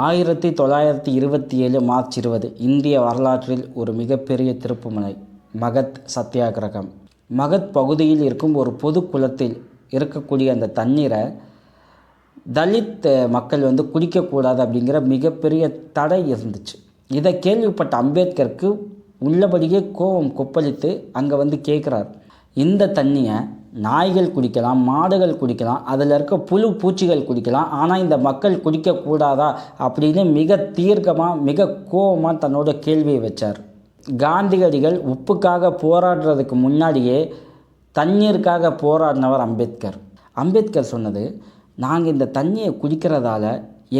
1927 March 20 இந்திய வரலாற்றில் ஒரு மிகப்பெரிய திருப்புமுனை. மகத் சத்தியாகிரகம். மகத் பகுதியில் இருக்கும் ஒரு பொது குளத்தில் இருக்கக்கூடிய அந்த தண்ணீரை தலித் மக்கள் குடிக்கக்கூடாது அப்படிங்கிற மிகப்பெரிய தடை இருந்துச்சு. இதை கேள்விப்பட்ட அம்பேத்கருக்கு உள்ளபடியே கோபம் கொப்பளித்து அங்கே கேட்குறார், இந்த தண்ணியை நாய்கள் குடிக்கலாம், மாடுகள் குடிக்கலாம், அதில் இருக்க புழு பூச்சிகள் குடிக்கலாம், ஆனால் இந்த மக்கள் குடிக்கக்கூடாதா அப்படின்னு மிக தீர்க்கமாக மிக கோபமாக தன்னோட கேள்வியை வச்சார். காந்தியடிகள் உப்புக்காக போராடுறதுக்கு முன்னாடியே தண்ணீருக்காக போராடினவர் அம்பேத்கர். அம்பேத்கர் சொன்னது, நாங்கள் இந்த தண்ணியை குடிக்கிறதால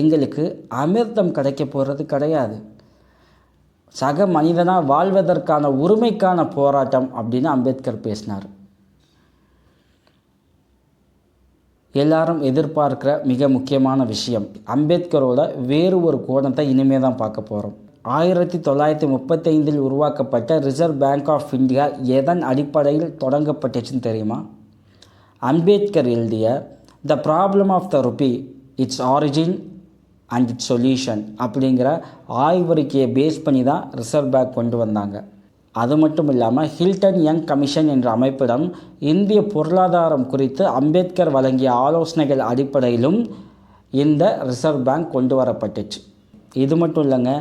எங்களுக்கு அமிர்தம் கிடைக்க போகிறது கிடையாது, சக மனிதனாக வாழ்வதற்கான உரிமைக்கான போராட்டம் அப்படின்னு அம்பேத்கர் பேசினார். எல்லாரும் எதிர்பார்க்குற மிக முக்கியமான விஷயம், அம்பேத்கரோட வேறு ஒரு கோணத்தை இனிமே தான் பார்க்க போகிறோம். 1935 உருவாக்கப்பட்ட ரிசர்வ் பேங்க் ஆஃப் இந்தியா எதன் அடிப்படையில் தொடங்கப்பட்டுச்சுன்னு தெரியுமா? அம்பேத்கர் எழுதிய the problem of the rupee, its origin and its solution அப்படிங்கிற ஆய்வறிக்கையை பேஸ் பண்ணி தான் ரிசர்வ் பேங்க் கொண்டு வந்தாங்க. அது மட்டும் இல்லாமல் ஹில்டன் யங் கமிஷன் என்ற அமைப்பிடம் இந்திய பொருளாதாரம் குறித்து அம்பேத்கர் வழங்கிய ஆலோசனைகள் அடிப்படையிலும் இந்த ரிசர்வ் பேங்க் கொண்டு வரப்பட்டுச்சு. இது மட்டும் இல்லைங்க,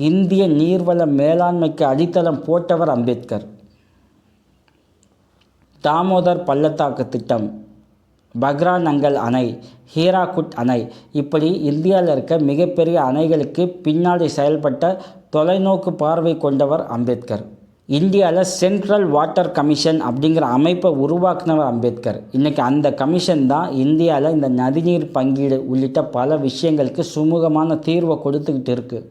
இந்திய நீர்வள மேலாண்மைக்கு அடித்தளம் போட்டவர் அம்பேத்கர். தாமோதர் பள்ளத்தாக்கு திட்டம், பக்ரா நங்கல் அணை, ஹீராகுட் அணை, இப்படி இந்தியாவில் இருக்க மிகப்பெரிய அணைகளுக்கு பின்னாடி செயல்பட்ட தொலைநோக்கு பார்வை கொண்டவர் அம்பேத்கர். இந்தியாவில் சென்ட்ரல் வாட்டர் கமிஷன் அப்படிங்கிற அமைப்பை உருவாக்குனவர் அம்பேத்கர். இன்றைக்கி அந்த கமிஷன் தான் இந்தியாவில் இந்த நதிநீர் பங்கீடு உள்ளிட்ட பல விஷயங்களுக்கு சுமூகமான தீர்வை கொடுத்துக்கிட்டு இருக்குது.